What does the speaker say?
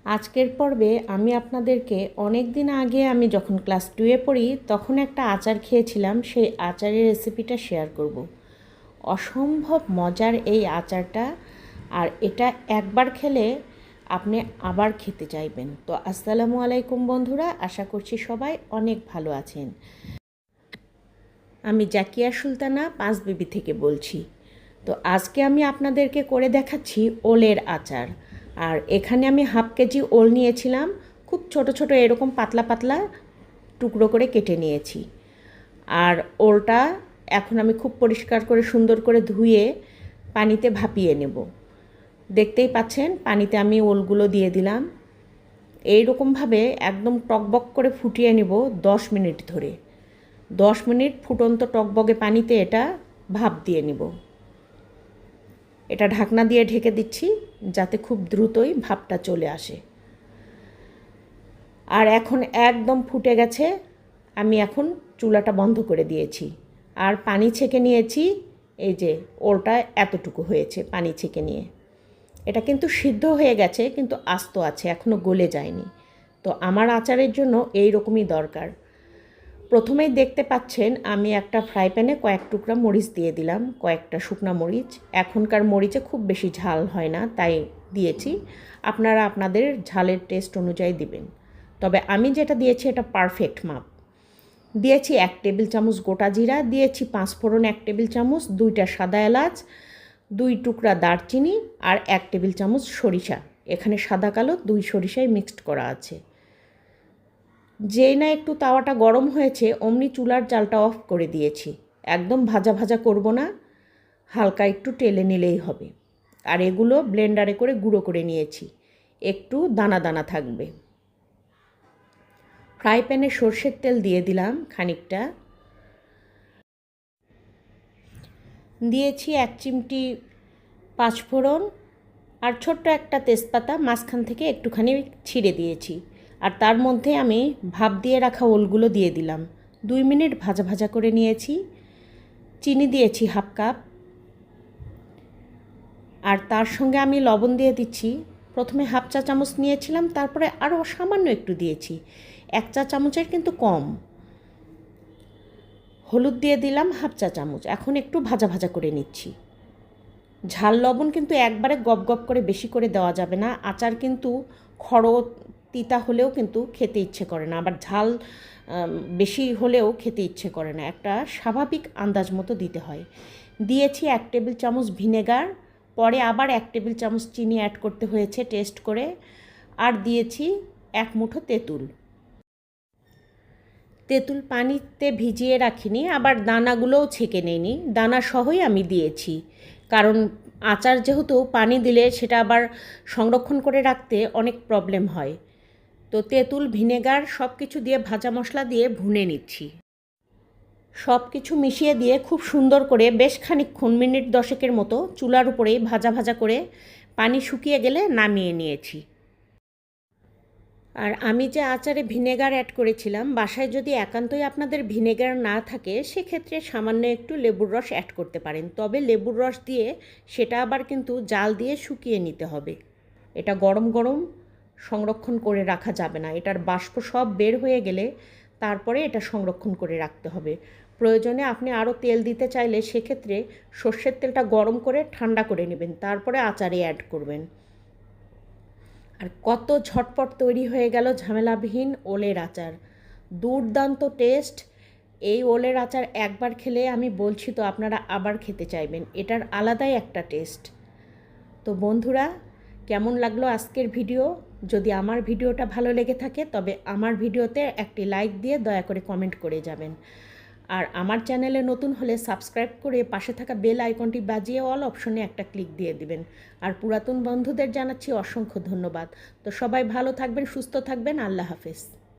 আজকের পর্বে আমি আপনাদেরকে অনেক দিন আগে আমি যখন ক্লাস 2-এ পড়ি তখন একটা আচার খেয়েছিলাম, সেই আচারের রেসিপিটা শেয়ার করব। অসম্ভব মজার এই আচারটা, আর এটা একবার খেলে আপনি আবার খেতে চাইবেন। তো আসসালামু আলাইকুম বন্ধুরা, আশা করছি সবাই অনেক ভালো আছেন। আমি জাকিয়া সুলতানা পাঁচবিবি থেকে বলছি। তো আজকে আমি আপনাদেরকে করে দেখাচ্ছি ওলের আচার। আর এখানে আমি হাফ কেজি ওল নিয়েছিলাম, খুব ছোট ছোট এরকম পাতলা পাতলা টুকরো করে কেটে নিয়েছি। আর ওলটা এখন আমি খুব পরিষ্কার করে সুন্দর করে ধুয়ে পানিতে ভাপিয়ে নেব। দেখতেই পাচ্ছেন পানিতে আমি ওলগুলো দিয়ে দিলাম। এইরকমভাবে একদম টকবক করে ফুটিয়ে নেব 10 মিনিট ধরে। 10 মিনিট ফুটন্ত টকবগে পানিতে এটা ভাপ দিয়ে নেব। এটা ঢাকনা দিয়ে ঢেকে দিচ্ছি যাতে খুব দ্রুতই ভাপটা চলে আসে। আর এখন একদম ফুটে গেছে, আমি এখন চুলাটা বন্ধ করে দিয়েছি। আর পানি ছেঁকে নিয়েছি, এই যে ওলটা এতটুকু হয়েছে পানি ছেঁকে নিয়ে। এটা কিন্তু সিদ্ধ হয়ে গেছে, কিন্তু আস্ত আছে, এখনও গলে যায়নি। তো আমার আচারের জন্য এই রকমই দরকার। প্রথমেই দেখতে পাচ্ছেন আমি একটা ফ্রাই প্যানে কয়েক টুকরা মরিচ দিয়ে দিলাম, কয়েকটা শুকনো মরিচ। এখনকার মরিচে খুব বেশি ঝাল হয় না, তাই দিয়েছি। আপনারা আপনাদের ঝালের টেস্ট অনুযায়ী দিবেন, তবে আমি যেটা দিয়েছি এটা পারফেক্ট মাপ। দিয়েছি 1 টেবিল চামচ গোটা জিরা, দিয়েছি 5 ফোড়ন 1 টেবিল চামচ, 2টা সাদা এলাচ, 2 টুকরা দারচিনি, আর 1 টেবিল চামচ সরিষা। এখানে সাদা কালো 2 সরিষাই মিক্সড করা আছে। যেই না একটু তাওয়াটা গরম হয়েছে অমনি চুলার জালটা অফ করে দিয়েছি। একদম ভাজা ভাজা করব না, হালকা একটু টেলে নিলেই হবে। আর এগুলো ব্লেন্ডারে করে গুঁড়ো করে নিয়েছি, একটু দানা দানা থাকবে। ফ্রাই প্যানে সরষের তেল দিয়ে দিলাম খানিকটা, দিয়েছি 1 চিমটি 5 ফোড়ন, আর ছোট্ট একটা তেজপাতা মাঝখান থেকে একটুখানি ছিঁড়ে দিয়েছি। আর তার মধ্যে আমি ভাপ দিয়ে রাখা ওলগুলো দিয়ে দিলাম। 2 মিনিট ভাজা ভাজা করে নিয়েছি। চিনি দিয়েছি হাফ কাপ, আর তার সঙ্গে আমি লবণ দিয়ে দিচ্ছি। প্রথমে হাফ চা চামচ নিয়েছিলাম, তারপরে আরও সামান্য একটু দিয়েছি, 1 চা চামচের কিন্তু কম। হলুদ দিয়ে দিলাম হাফ চা চামচ। এখন একটু ভাজা ভাজা করে নিচ্ছি। ঝাল লবণ কিন্তু একবারে গপ গপ করে বেশি করে দেওয়া যাবে না, আচার কিন্তু খড় তিতা হলেও কিন্তু খেতে ইচ্ছে করে না, আবার ঝাল বেশি হলেও খেতে ইচ্ছে করে না। একটা স্বাভাবিক আন্দাজ মতো দিতে হয়। দিয়েছি 1 টেবিল চামচ ভিনেগার, পরে আবার 1 টেবিল চামচ চিনি অ্যাড করতে হয়েছে টেস্ট করে। আর দিয়েছি 1 মুঠো তেঁতুল। তেঁতুল পানিতে ভিজিয়ে রাখিনি, আবার দানাগুলোও ছেঁকে নিইনি, দানা সহই আমি দিয়েছি। কারণ আচার যেহেতু পানি দিলে সেটা আবার সংরক্ষণ করে রাখতে অনেক প্রবলেম হয়। তো তেঁতুল ভিনেগার সব কিছু দিয়ে ভাজা মশলা দিয়ে ভুনে নিচ্ছি। সব কিছু মিশিয়ে দিয়ে খুব সুন্দর করে বেশ খানিকক্ষণ, মিনিট 10-এর মতো চুলার উপরেই ভাজা ভাজা করে পানি শুকিয়ে গেলে নামিয়ে নিয়েছি। আর আমি যে আচারে ভিনেগার অ্যাড করেছিলাম, বাসায় যদি একান্তই আপনাদের ভিনেগার না থাকে সেক্ষেত্রে সামান্য একটু লেবুর রস অ্যাড করতে পারেন, তবে লেবুর রস দিয়ে সেটা আবার কিন্তু জাল দিয়ে শুকিয়ে নিতে হবে। এটা গরম গরম সংরক্ষণ করে রাখা যাবে না, এটার বাষ্প সব বের হয়ে গেলে তারপরে এটা সংরক্ষণ করে রাখতে হবে। প্রয়োজনে আপনি আরও তেল দিতে চাইলে সেক্ষেত্রে সর্ষের তেলটা গরম করে ঠান্ডা করে নেবেন, তারপরে আচারে অ্যাড করবেন। আর কত ঝটপট তৈরি হয়ে গেল ঝামেলাবিহীন ওলের আচার। দুর্দান্ত টেস্ট। এই ওলের আচার একবার খেলে আমি বলছি তো আপনারা আবার খেতে চাইবেন, এটার আলাদাই একটা টেস্ট। তো বন্ধুরা, কেমন লাগলো আজকের ভিডিও? যদি আমার ভিডিওটা ভালো লেগে থাকে তবে আমার ভিডিওতে একটি লাইক দিয়ে দয়া করে কমেন্ট করে যাবেন। আর আমার চ্যানেলে নতুন হলে সাবস্ক্রাইব করে পাশে থাকা বেল আইকনটি বাজিয়ে অল অপশনে একটা ক্লিক দিয়ে দিবেন। আর পুরাতন বন্ধুদের জানাচ্ছি অসংখ্য ধন্যবাদ। তো সবাই ভালো থাকবেন, সুস্থ থাকবেন। আল্লাহ হাফেজ।